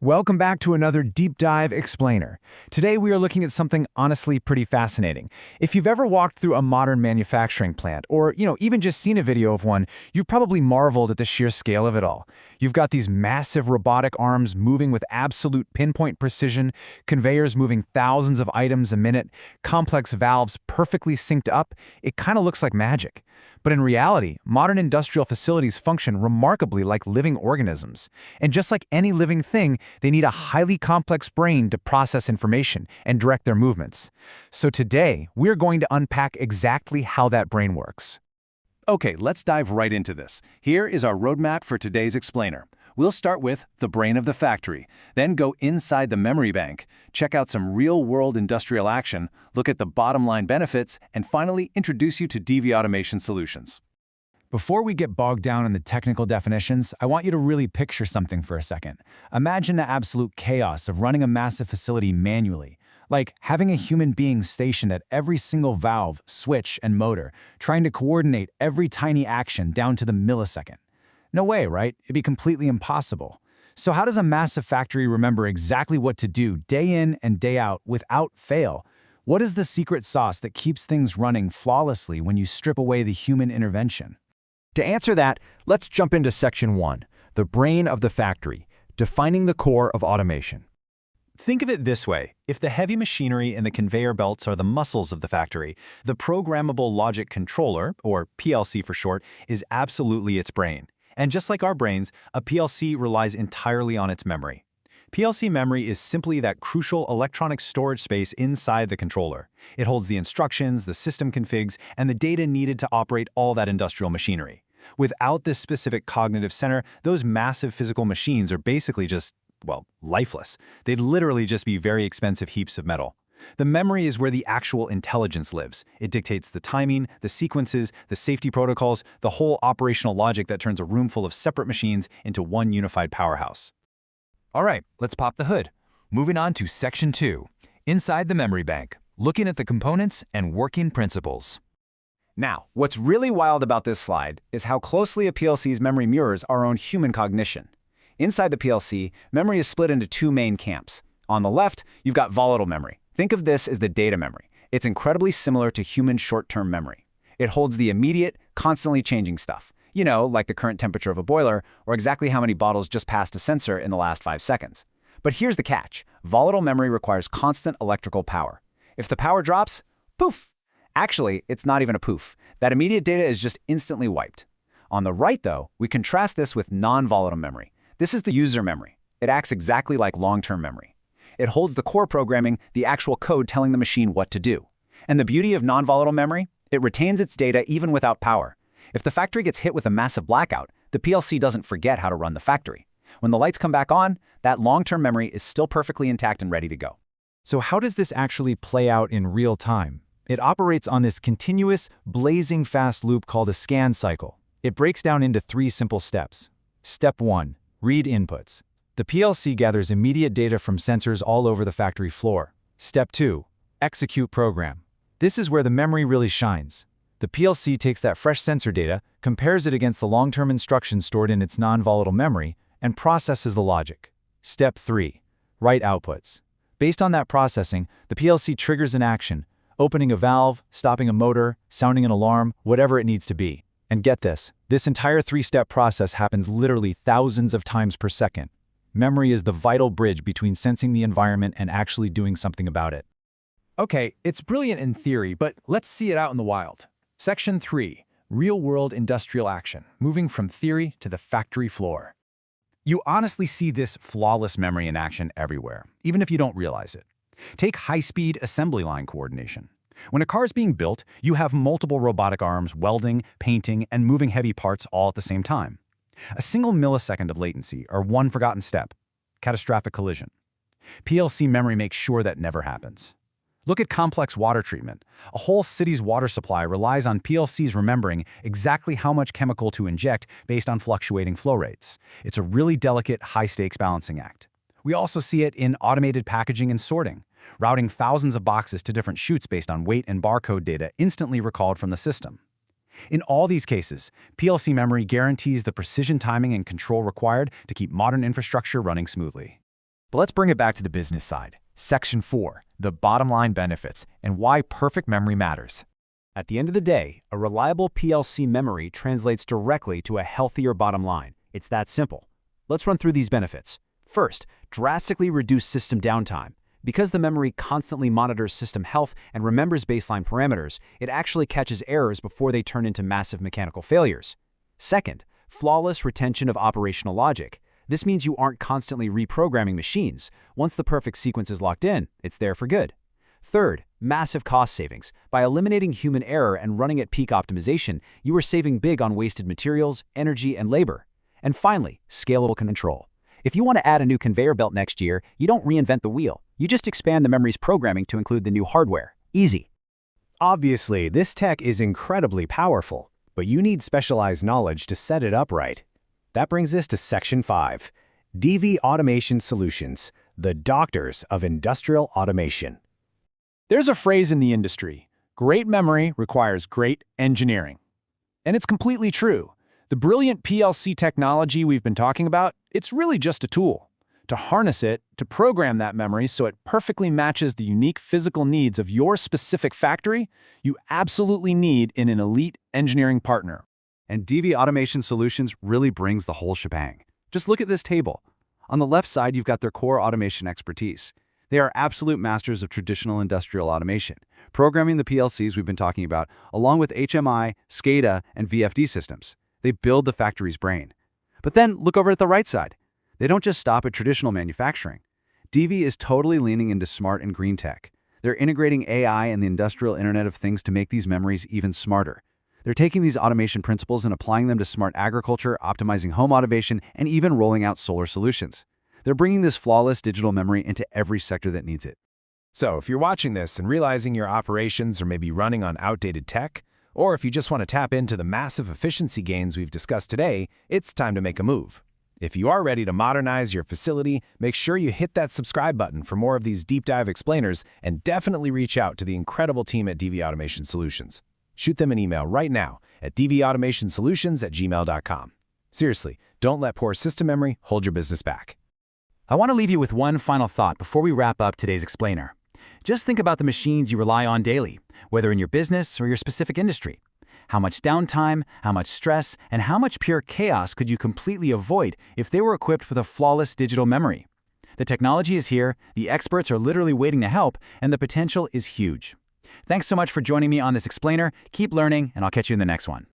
Welcome back to another Deep Dive Explainer. Today we are looking at something honestly pretty fascinating. If you've ever walked through a modern manufacturing plant, or even just seen a video of one, you've probably marveled at the sheer scale of it all. You've got these massive robotic arms moving with absolute pinpoint precision, conveyors moving thousands of items a minute, complex valves perfectly synced up. It kind of looks like magic. But in reality, modern industrial facilities function remarkably like living organisms. And just like any living thing, they need a highly complex brain to process information and direct their movements. So today, we're going to unpack exactly how that brain works. Okay, let's dive right into this. Here is our roadmap for today's explainer. We'll start with the brain of the factory, then go inside the memory bank, check out some real-world industrial action, look at the bottom-line benefits, and finally introduce you to DEVI Automation Solutions. Before we get bogged down in the technical definitions, I want you to really picture something for a second. Imagine the absolute chaos of running a massive facility manually, like having a human being stationed at every single valve, switch, and motor, trying to coordinate every tiny action down to the millisecond. No way, right? It'd be completely impossible. So how does a massive factory remember exactly what to do day in and day out without fail? What is the secret sauce that keeps things running flawlessly when you strip away the human intervention? To answer that, let's jump into Section 1, the brain of the factory, defining the core of automation. Think of it this way. If the heavy machinery and the conveyor belts are the muscles of the factory, the programmable logic controller, or PLC for short, is absolutely its brain. And just like our brains, a PLC relies entirely on its memory. PLC memory is simply that crucial electronic storage space inside the controller. It holds the instructions, the system configs, and the data needed to operate all that industrial machinery. Without this specific cognitive center, those massive physical machines are basically just, well, lifeless. They'd literally just be very expensive heaps of metal. The memory is where the actual intelligence lives. It dictates the timing, the sequences, the safety protocols, the whole operational logic that turns a room full of separate machines into one unified powerhouse. All right, let's pop the hood. Moving on to Section 2, inside the memory bank, looking at the components and working principles. Now, what's really wild about this slide is how closely a PLC's memory mirrors our own human cognition. Inside the PLC, memory is split into two main camps. On the left, you've got volatile memory. Think of this as the data memory. It's incredibly similar to human short-term memory. It holds the immediate, constantly changing stuff. Like the current temperature of a boiler, or exactly how many bottles just passed a sensor in the last 5 seconds. But here's the catch. Volatile memory requires constant electrical power. If the power drops, poof! Actually, it's not even a poof. That immediate data is just instantly wiped. On the right, though, we contrast this with non-volatile memory. This is the user memory. It acts exactly like long-term memory. It holds the core programming, the actual code telling the machine what to do. And the beauty of non-volatile memory? It retains its data even without power. If the factory gets hit with a massive blackout, the PLC doesn't forget how to run the factory. When the lights come back on, that long-term memory is still perfectly intact and ready to go. So how does this actually play out in real time? It operates on this continuous, blazing fast loop called a scan cycle. It breaks down into 3 simple steps. Step 1, read inputs. The PLC gathers immediate data from sensors all over the factory floor. Step 2, execute program. This is where the memory really shines. The PLC takes that fresh sensor data, compares it against the long-term instructions stored in its non-volatile memory, and processes the logic. Step 3, write outputs. Based on that processing, the PLC triggers an action, opening a valve, stopping a motor, sounding an alarm, whatever it needs to be. And get this entire 3-step process happens literally thousands of times per second. Memory is the vital bridge between sensing the environment and actually doing something about it. Okay, it's brilliant in theory, but let's see it out in the wild. Section 3, real-world industrial action, moving from theory to the factory floor. You honestly see this flawless memory in action everywhere, even if you don't realize it. Take high-speed assembly line coordination. When a car is being built, you have multiple robotic arms welding, painting, and moving heavy parts all at the same time. A single millisecond of latency, or one forgotten step, catastrophic collision. PLC memory makes sure that never happens. Look at complex water treatment. A whole city's water supply relies on PLCs remembering exactly how much chemical to inject based on fluctuating flow rates. It's a really delicate, high-stakes balancing act. We also see it in automated packaging and sorting, routing thousands of boxes to different chutes based on weight and barcode data instantly recalled from the system. In all these cases, PLC memory guarantees the precision timing and control required to keep modern infrastructure running smoothly. But let's bring it back to the business side. Section 4, the bottom line benefits and why perfect memory matters. At the end of the day, a reliable PLC memory translates directly to a healthier bottom line. It's that simple. Let's run through these benefits. First, drastically reduce system downtime. Because the memory constantly monitors system health and remembers baseline parameters, it actually catches errors before they turn into massive mechanical failures. Second, flawless retention of operational logic. This means you aren't constantly reprogramming machines. Once the perfect sequence is locked in, it's there for good. Third, massive cost savings. By eliminating human error and running at peak optimization, you are saving big on wasted materials, energy, and labor. And finally, scalable control. If you want to add a new conveyor belt next year, you don't reinvent the wheel. You just expand the memory's programming to include the new hardware. Easy. Obviously, this tech is incredibly powerful, but you need specialized knowledge to set it up right. That brings us to Section 5, DEVI Automation Solutions, the doctors of industrial automation. There's a phrase in the industry, great memory requires great engineering. And it's completely true. The brilliant PLC technology we've been talking about, it's really just a tool. To harness it, to program that memory so it perfectly matches the unique physical needs of your specific factory, you absolutely need an elite engineering partner. And DEVI Automation Solutions really brings the whole shebang. Just look at this table. On the left side, you've got their core automation expertise. They are absolute masters of traditional industrial automation, programming the PLCs we've been talking about, along with HMI, SCADA, and VFD systems. They build the factory's brain. But then look over at the right side. They don't just stop at traditional manufacturing. DEVI is totally leaning into smart and green tech. They're integrating AI and the industrial Internet of Things to make these memories even smarter. They're taking these automation principles and applying them to smart agriculture, optimizing home automation, and even rolling out solar solutions. They're bringing this flawless digital memory into every sector that needs it. So if you're watching this and realizing your operations are maybe running on outdated tech, or if you just want to tap into the massive efficiency gains we've discussed today, it's time to make a move. If you are ready to modernize your facility, make sure you hit that subscribe button for more of these deep dive explainers, and definitely reach out to the incredible team at DEVI Automation Solutions. Shoot them an email right now at deviautomationsolutions@gmail.com. Seriously, don't let poor system memory hold your business back. I want to leave you with one final thought before we wrap up today's explainer. Just think about the machines you rely on daily, whether in your business or your specific industry. How much downtime, how much stress, and how much pure chaos could you completely avoid if they were equipped with a flawless digital memory? The technology is here, the experts are literally waiting to help, and the potential is huge. Thanks so much for joining me on this explainer. Keep learning, and I'll catch you in the next one.